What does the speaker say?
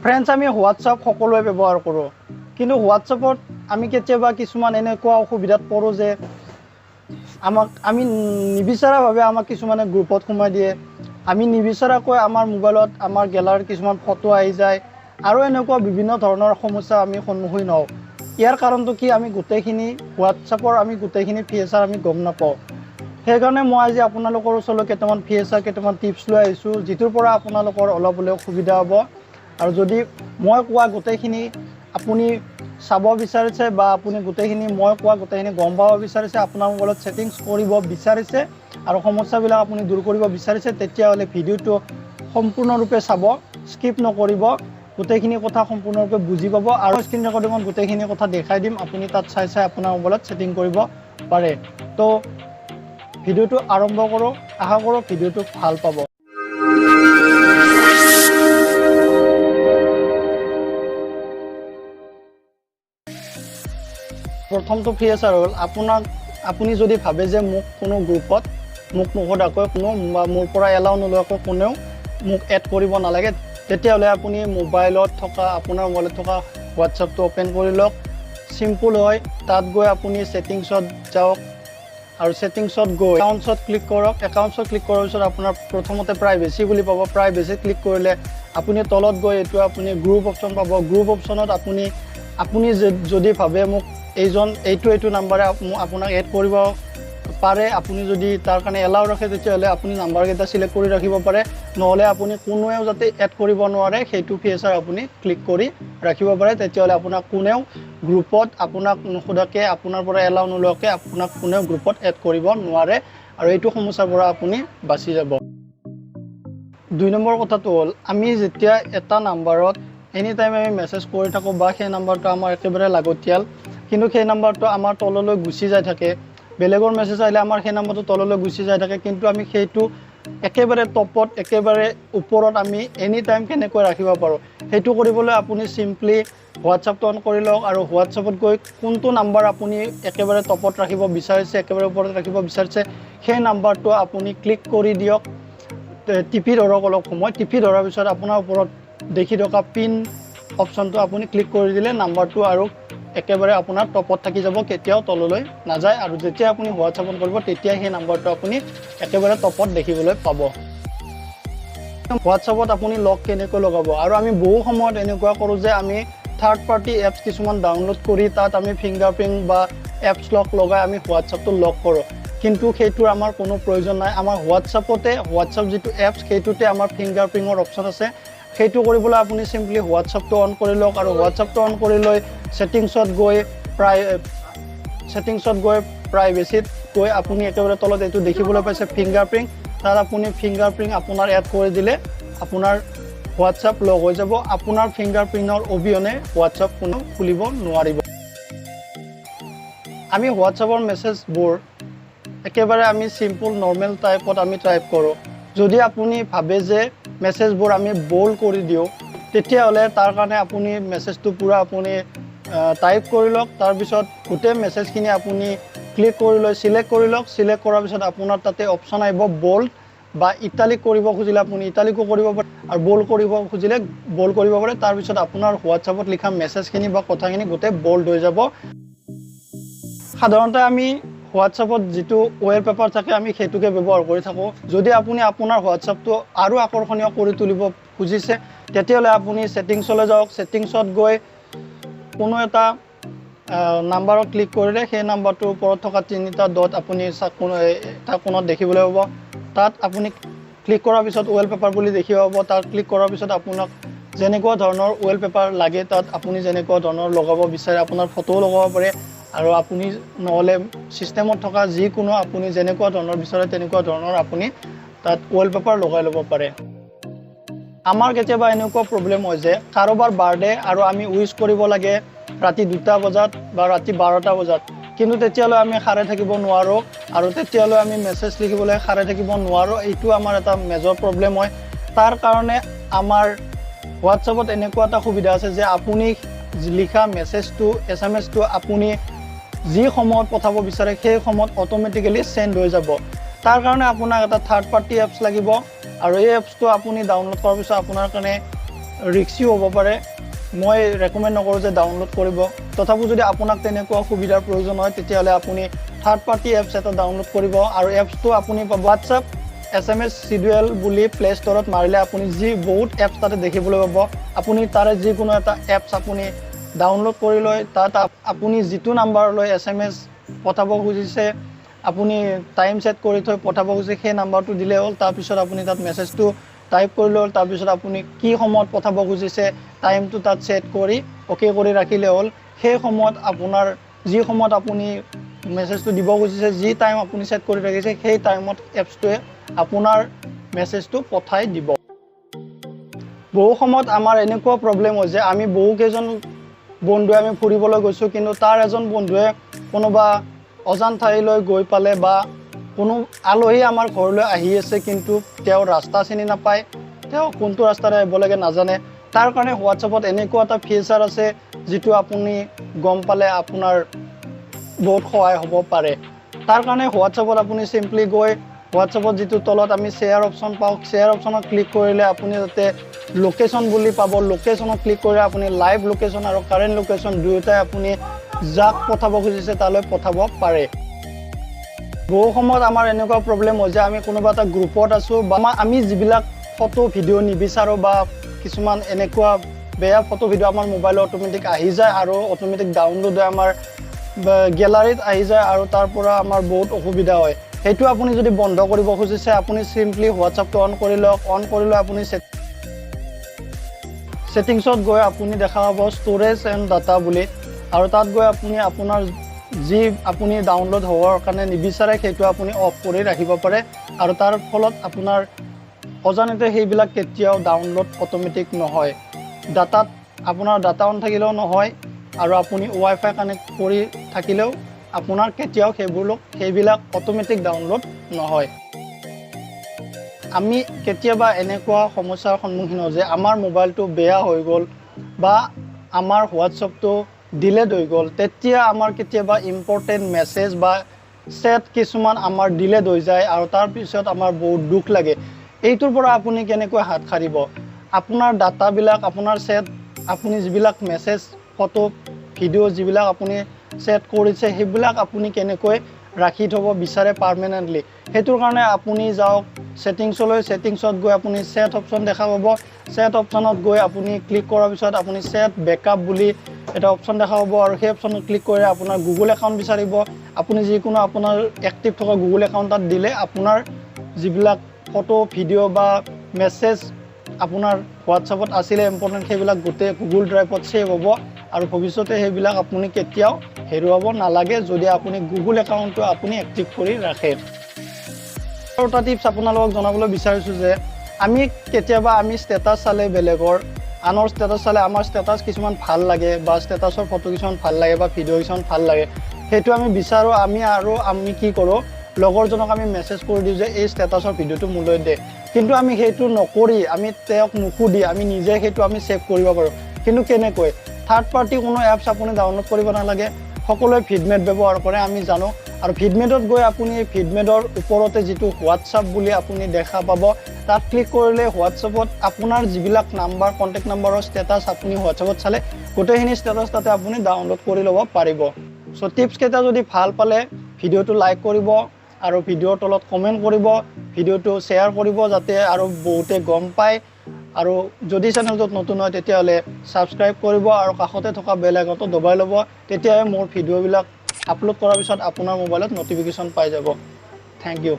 friends আমি WhatsApp সকলোৱে ব্যৱহাৰ কৰোঁ কিন্তু হোৱাটছআপত আমি কেতিয়াবা কিছুমান এনেকুৱা অসুবিধাত পৰোঁ যে আমি নিবিচাৰাভাৱে আমাক কিছুমানে গ্ৰুপত সোমাই দিয়ে আমি নিবিচাৰাকৈ আমাৰ মোবাইলত আমাৰ গেলাৰীত কিছুমান ফটো আহি যায় আৰু এনেকুৱা বিভিন্ন ধৰণৰ সমস্যা আমি সন্মুখীন হওঁ ইয়াৰ কাৰণটো কি আমি গোটেইখিনি হোৱাটছআপৰ আমি গোটেইখিনি ফিচাৰ আমি গম নাপাওঁ সেইকাৰণে মই আজি আপোনালোকৰ ওচৰলৈ কেইটামান ফিচাৰ কেইটামান টিপছ লৈ আহিছোঁ যিটোৰ পৰা আপোনালোকৰ অলপ হ'লেও সুবিধা হ'ব আৰু যদি মই কোৱা গোটেইখিনি আপুনি চাব বিচাৰিছে বা আপুনি গোটেইখিনি মই কোৱা গোটেইখিনি গম পাব বিচাৰিছে আপোনাৰ মোবাইলত ছেটিংছ কৰিব বিচাৰিছে আৰু সমস্যাবিলাক আপুনি দূৰ কৰিব বিচাৰিছে তেতিয়াহ'লে ভিডিঅ'টো সম্পূৰ্ণৰূপে চাব স্কিপ নকৰিব গোটেইখিনি কথা সম্পূৰ্ণৰূপে বুজি পাব আৰু স্ক্ৰীন ৰেকৰ্ডিঙত গোটেইখিনি কথা দেখাই দিম আপুনি তাত চাই আপোনাৰ মোবাইলত ছেটিং কৰিব পাৰে তো ভিডিঅ'টো আৰম্ভ কৰোঁ আশা কৰোঁ ভিডিঅ'টো ভাল পাব প্ৰথমটো ফিচাৰ হ'ল আপুনি যদি ভাবে যে মোক কোনো গ্ৰুপত মোক নোসোধাকৈ কোনো মোৰ পৰা এলাউ নোলোৱাকৈ কোনেও মোক এড কৰিব নালাগে তেতিয়াহ'লে আপুনি মোবাইলত থকা আপোনাৰ মোবাইলত থকা হোৱাটছআপটো অ'পেন কৰি লওক চিম্পল হয় তাত গৈ আপুনি ছেটিংছত যাওক আৰু ছেটিংছত গৈ একাউণ্টছত ক্লিক কৰক একাউণ্টছত ক্লিক কৰাৰ পিছত আপোনাৰ প্ৰথমতে প্ৰাইভেচি বুলি পাব প্ৰাইভেচি ক্লিক কৰিলে আপুনি তলত গৈ এইটো আপুনি গ্ৰুপ অপশ্যন পাব গ্ৰুপ অপশ্যনত আপুনি যদি ভাবে মোক এইটো নাম্বাৰে আপোনাক এড কৰিব পাৰে আপুনি যদি তাৰ কাৰণে এলাউ ৰাখে তেতিয়াহ'লে আপুনি নাম্বাৰকেইটা চিলেক্ট কৰি ৰাখিব পাৰে নহ'লে আপুনি কোনেও যাতে এড কৰিব নোৱাৰে সেইটো ফিচাৰ আপুনি ক্লিক কৰি ৰাখিব পাৰে তেতিয়াহ'লে আপোনাক কোনেও গ্ৰুপত আপোনাক নোসোধাকৈ আপোনাৰ পৰা এলাউ নোলোৱাকৈ আপোনাক কোনেও গ্ৰুপত এড কৰিব নোৱাৰে আৰু এইটো সমস্যাৰ পৰা আপুনি বাচি যাব 2 নম্বৰ কথাটো হ'ল আমি যেতিয়া এটা নাম্বাৰত এনি টাইম আমি মেছেজ কৰি থাকোঁ বা সেই নাম্বাৰটো আমাৰ একেবাৰে লাগতিয়াল কিন্তু সেই নাম্বাৰটো আমাৰ তললৈ গুচি যায় থাকে বেলেগৰ মেছেজ আহিলে আমাৰ সেই নাম্বাৰটো তললৈ গুচি যায় থাকে কিন্তু আমি সেইটো একেবাৰে টপত একেবাৰে ওপৰত আমি এনি টাইম কেনেকৈ ৰাখিব পাৰোঁ সেইটো কৰিবলৈ আপুনি চিম্পলি হোৱাটছআপটো অন কৰি লওক আৰু হোৱাটছআপত গৈ কোনটো নাম্বাৰ আপুনি একেবাৰে টপত ৰাখিব বিচাৰিছে একেবাৰে ওপৰত ৰাখিব বিচাৰিছে সেই নাম্বাৰটো আপুনি ক্লিক কৰি দিয়ক টিপি ধৰক অলপ সময় টিপি ধৰাৰ পিছত আপোনাৰ ওপৰত দেখি থকা পিন অপশ্যনটো আপুনি ক্লিক কৰি দিলে নাম্বাৰটো আৰু একেবাৰে আপোনাৰ টপত থাকি যাব কেতিয়াও তললৈ নাযায় আৰু যেতিয়া আপুনি হোৱাটছআপ অন কৰিব তেতিয়া সেই নাম্বাৰটো আপুনি একেবাৰে টপত দেখিবলৈ পাব হোৱাটছআপত আপুনি লক কেনেকৈ লগাব আৰু আমি বহু সময়ত এনেকুৱা কৰোঁ যে আমি থাৰ্ড পাৰ্টি এপছ কিছুমান ডাউনলোড কৰি তাত আমি ফিংগাৰপ্ৰিণ্ট বা এপছ লক লগাই আমি হোৱাটছআপটো লক কৰোঁ কিন্তু সেইটোৰ আমাৰ কোনো প্ৰয়োজন নাই আমাৰ হোৱাটছআপ যিটো এপছ সেইটোতে আমাৰ ফিংগাৰপ্ৰিণ্টৰ অপশ্যন আছে সেইটো কৰিবলৈ আপুনি চিম্পলি হোৱাটছআপটো অন কৰি লওক আৰু হোৱাটছআপটো অন কৰি লৈ ছেটিংছত গৈ প্ৰাইভেচিত গৈ আপুনি একেবাৰে তলত এইটো দেখিবলৈ পাইছে ফিংগাৰপ্ৰিণ্ট তাত আপুনি ফিংগাৰপ্ৰিণ্ট আপোনাৰ এড কৰি দিলে আপোনাৰ হোৱাটছআপ লগ হৈ যাব আপোনাৰ ফিংগাৰপ্ৰিণ্টৰ অবিহনে হোৱাটছআপ কোনেও খুলিব নোৱাৰিব আমি হোৱাটছআপৰ মেছেজবোৰ একেবাৰে আমি চিম্পল নৰ্মেল টাইপত আমি টাইপ কৰোঁ যদি আপুনি ভাবে যে মেছেজবোৰ আমি বোল্ড কৰি দিওঁ তেতিয়াহ'লে তাৰ কাৰণে আপুনি মেছেজটো পুৰা আপুনি টাইপ কৰি লওক তাৰপিছত গোটেই মেছেজখিনি আপুনি ক্লিক কৰি লৈ চিলেক্ট কৰি লওক চিলেক্ট কৰাৰ পিছত আপোনাৰ তাতে অপশ্যন আহিব বোল্ড বা ইটালিক কৰিব খুজিলে আপুনি ইটালিকো কৰিব পাৰে আৰু বোল্ড কৰিব খুজিলে বোল্ড কৰিব পাৰে তাৰপিছত আপোনাৰ হোৱাটছআপত লিখা মেছেজখিনি বা কথাখিনি গোটেই বোল্ড হৈ যাব সাধাৰণতে আমি হোৱাটছআপত যিটো ৱেলপেপাৰ থাকে আমি সেইটোকে ব্যৱহাৰ কৰি থাকোঁ যদি আপুনি আপোনাৰ হোৱাটছআপটো আৰু আকৰ্ষণীয় কৰি তুলিব খুজিছে তেতিয়াহ'লে আপুনি ছেটিংছলৈ যাওক ছেটিংছত গৈ কোনো এটা নাম্বাৰত ক্লিক কৰিলে সেই নাম্বাৰটোৰ ওপৰত থকা 3টা ডট আপুনি এটা কোণত দেখিবলৈ পাব তাত আপুনি ক্লিক কৰাৰ পিছত ৱেলপেপাৰ বুলি দেখিব পাব তাত ক্লিক কৰাৰ পিছত আপোনাক যেনেকুৱা ধৰণৰ ৱেলপেপাৰ লাগে তাত আপুনি যেনেকুৱা ধৰণৰ লগাব বিচাৰে আপোনাৰ ফটোও লগাব পাৰে আৰু আপুনি নহ'লে ছিষ্টেমত থকা যিকোনো আপুনি যেনেকুৱা ধৰণৰ বিচাৰে তেনেকুৱা ধৰণৰ আপুনি তাত ৱেলপেপাৰ লগাই ল'ব পাৰে আমাৰ কেতিয়াবা এনেকুৱা প্ৰব্লেম হয় যে কাৰোবাৰ বাৰ্থডে আৰু আমি উইচ কৰিব লাগে ৰাতি 2টা বজাত বা ৰাতি 12টা বজাত কিন্তু তেতিয়ালৈ আমি সাৰে থাকিব নোৱাৰোঁ আৰু তেতিয়ালৈ আমি মেছেজ লিখিবলৈ সাৰে থাকিব নোৱাৰোঁ এইটো আমাৰ এটা মেজৰ প্ৰব্লেম হয় তাৰ কাৰণে আমাৰ হোৱাটছআপত এনেকুৱা এটা সুবিধা আছে যে আপুনি লিখা মেছেজটো SMS টো আপুনি যি সময়ত পঠাব বিচাৰে সেই সময়ত অটোমেটিক্যালি সেন্ড হৈ যাব তাৰ কাৰণে আপোনাক এটা থাৰ্ড পাৰ্টি এপছ লাগিব আৰু এই এপছটো আপুনি ডাউনলোড কৰাৰ পিছত আপোনাৰ কাৰণে ৰিস্কি হ'ব পাৰে মই ৰেকমেণ্ড নকৰোঁ যে ডাউনলোড কৰিব তথাপিও যদি আপোনাক তেনেকুৱা সুবিধাৰ প্ৰয়োজন হয় তেতিয়াহ'লে আপুনি থাৰ্ড পাৰ্টি এপছ এটা ডাউনলোড কৰিব আৰু এপছটো আপুনি হোৱাটছআপ SMS চিডুৱেল বুলি প্লে ষ্টৰত মাৰিলে আপুনি যি বহুত এপছ তাতে দেখিবলৈ পাব আপুনি তাৰে যিকোনো এটা এপছ আপুনি ডাউনলোড কৰি লৈ তাত আপুনি যিটো নাম্বাৰলৈ SMS পঠাব খুজিছে আপুনি টাইম সেট কৰি থৈ পঠাব খুজিছে সেই নাম্বাৰটো দিলে হ'ল তাৰপিছত আপুনি তাত মেছেজটো টাইপ কৰি ল'ল তাৰপিছত আপুনি কি সময়ত পঠাব খুজিছে টাইমটো তাত সেট কৰি ওকে কৰি ৰাখিলে হ'ল সেই সময়ত আপোনাৰ যি সময়ত আপুনি মেছেজটো দিব খুজিছে যি টাইম আপুনি সেট কৰি ৰাখিছে সেই টাইমত এপছটোৱে আপোনাৰ মেছেজটো পঠাই দিব বহু সময়ত আমাৰ এনেকুৱা প্ৰব্লেম হয় যে আমি বহু কেইজন বন্ধুৱে আমি ফুৰিবলৈ গৈছোঁ কিন্তু তাৰ এজন বন্ধুৱে কোনোবা অজান ঠাইলৈ গৈ পালে বা কোনো আলহী আমাৰ ঘৰলৈ আহি আছে কিন্তু তেওঁ ৰাস্তা চিনি নাপায় তেওঁ কোনটো ৰাস্তাৰে আহিব লাগে নাজানে তাৰ কাৰণে হোৱাটছআপত এনেকুৱা এটা ফিচাৰ আছে যিটো আপুনি গম পালে আপোনাৰ বহুত সহায় হ'ব পাৰে তাৰ কাৰণে হোৱাটছআপত আপুনি সিম্পলি গৈ হোৱাটছআপত যিটো তলত আমি শ্বেয়াৰ অপশ্যন পাওঁ শ্বেয়াৰ অপশ্যনত ক্লিক কৰিলে আপুনি তাতে লোকেশ্যন বুলি পাব লোকেশ্যনত ক্লিক কৰিলে আপুনি লাইভ লোকেশ্যন আৰু কাৰেণ্ট লোকেশ্যন দুয়োটাই আপুনি যাক পঠাব খুজিছে তালৈ পঠাব পাৰে বহু সময়ত আমাৰ এনেকুৱা প্ৰব্লেম হয় যে আমি কোনোবা এটা গ্ৰুপত আছোঁ বা আমি যিবিলাক ফটো ভিডিঅ' নিবিচাৰোঁ বা কিছুমান এনেকুৱা বেয়া ফটো ভিডিঅ' আমাৰ মোবাইলত অট'মেটিক আহি যায় আৰু অট'মেটিক ডাউনলোড হৈ আমাৰ গেলাৰীত আহি যায় আৰু তাৰ পৰা আমাৰ বহুত অসুবিধা হয় সেইটো আপুনি যদি বন্ধ কৰিব খুজিছে আপুনি সিম্পলি হোৱাটছআপটো অন কৰি লওক অন কৰি লৈ আপুনি সেটিংছত গৈ আপুনি দেখা পাব ষ্ট'ৰেজ এণ্ড ডাটা বুলি আৰু তাত গৈ আপুনি আপোনাৰ যি আপুনি ডাউনলোড হোৱাৰ কাৰণে নিবিচাৰে সেইটো আপুনি অফ কৰি ৰাখিব পাৰে আৰু তাৰ ফলত আপোনাৰ অজানিতে সেইবিলাক কেতিয়াও ডাউনলোড অট'মেটিক নহয় ডাটাত আপোনাৰ ডাটা অন থাকিলেও নহয় আৰু আপুনি ৱাইফাই কানেক্ট কৰি থাকিলেও আপোনাৰ কেতিয়াও সেইবিলাক অট'মেটিক ডাউনলোড নহয় আমি কেতিয়াবা এনেকুৱা সমস্যাৰ সন্মুখীন হওঁ যে আমাৰ মোবাইলটো বেয়া হৈ গ'ল বা আমাৰ হোৱাটছআপটো ডিলেট হৈ গ'ল তেতিয়া আমাৰ কেতিয়াবা ইম্পৰ্টেণ্ট মেছেজ বা চেট কিছুমান আমাৰ ডিলেট হৈ যায় আৰু তাৰপিছত আমাৰ বহুত দুখ লাগে এইটোৰ পৰা আপুনি কেনেকৈ হাত সাৰিব আপোনাৰ ডাটাবিলাক আপোনাৰ চেট আপুনি যিবিলাক মেছেজ ফটো ভিডিঅ' যিবিলাক আপুনি সেট কৰিছে সেইবিলাক আপুনি কেনেকৈ ৰাখি থ'ব বিচাৰে পাৰ্মানেণ্টলি সেইটোৰ কাৰণে আপুনি যাওক সেটিংছলৈ সেটিংছত গৈ আপুনি সেট অপশ্যন দেখা পাব সেট অপশ্যনত গৈ আপুনি ক্লিক কৰাৰ পিছত আপুনি সেট বেকআপ বুলি এটা অপশ্যন দেখা পাব আৰু সেই অপশ্যনত ক্লিক কৰি আপোনাৰ গুগল একাউণ্ট বিচাৰিব আপুনি যিকোনো আপোনাৰ এক্টিভ থকা গুগল একাউণ্ট তাত দিলে আপোনাৰ যিবিলাক ফটো ভিডিঅ' বা মেছেজ আপোনাৰ হোৱাটছআপত আছিলে ইম্পৰ্টেণ্ট সেইবিলাক গোটেই গুগল ড্ৰাইভত ছেভ হ'ব আৰু ভৱিষ্যতে সেইবিলাক আপুনি কেতিয়াও হেৰুৱাব নালাগে যদি আপুনি গুগল একাউণ্টটো আপুনি এক্টিভ কৰি ৰাখে আৰু এটা টিপছ আপোনালোকক জনাবলৈ বিচাৰিছোঁ যে আমি কেতিয়াবা আমি ষ্টেটাছ চালে বেলেগৰ আনৰ ষ্টেটাছ চালে আমাৰ ষ্টেটাছ কিছুমান ভাল লাগে বা ষ্টেটাছৰ ফটো কিছুমান ভাল লাগে বা ভিডিঅ' কিছুমান ভাল লাগে সেইটো আমি বিচাৰোঁ আমি কি কৰোঁ লগৰজনক আমি মেছেজ কৰি দিওঁ যে এই ষ্টেটাছৰ ভিডিঅ'টো মোলৈ দে কিন্তু আমি সেইটো নকৰি আমি তেওঁক নুসুধি আমি নিজে সেইটো আমি ছেভ কৰিব পাৰোঁ কিন্তু কেনেকৈ থাৰ্ড পাৰ্টি কোনো এপছ আপুনি ডাউনলোড কৰিব নালাগে সকলোৱে ভিডমেট ব্যৱহাৰ কৰে আমি জানো আৰু ভিডমেটত গৈ আপুনি ভিডমেটৰ ওপৰতে যিটো হোৱাটছআপ বুলি আপুনি দেখা পাব তাত ক্লিক কৰিলে হোৱাটছআপত আপোনাৰ যিবিলাক নাম্বাৰ কণ্টেক্ট নাম্বাৰৰ ষ্টেটাছ আপুনি হোৱাটছআপত চালে গোটেইখিনি ষ্টেটাছ তাতে আপুনি ডাউনলোড কৰি ল'ব পাৰিব চ' টিপছকেইটা যদি ভাল পালে ভিডিঅ'টো লাইক কৰিব আৰু ভিডিঅ'ৰ তলত কমেণ্ট কৰিব ভিডিঅ'টো শ্বেয়াৰ কৰিব যাতে আৰু বহুতে গম পায় আৰু যদি চেনেলটোত নতুন হয় তেতিয়াহ'লে ছাবস্ক্ৰাইব কৰিব আৰু কাষতে থকা বেল আইকনটো দবাই ল'ব তেতিয়াহে মোৰ ভিডিঅ'বিলাক আপলোড কৰাৰ পিছত আপোনাৰ মোবাইলত নটিফিকেশ্যন পাই যাব থেংক ইউ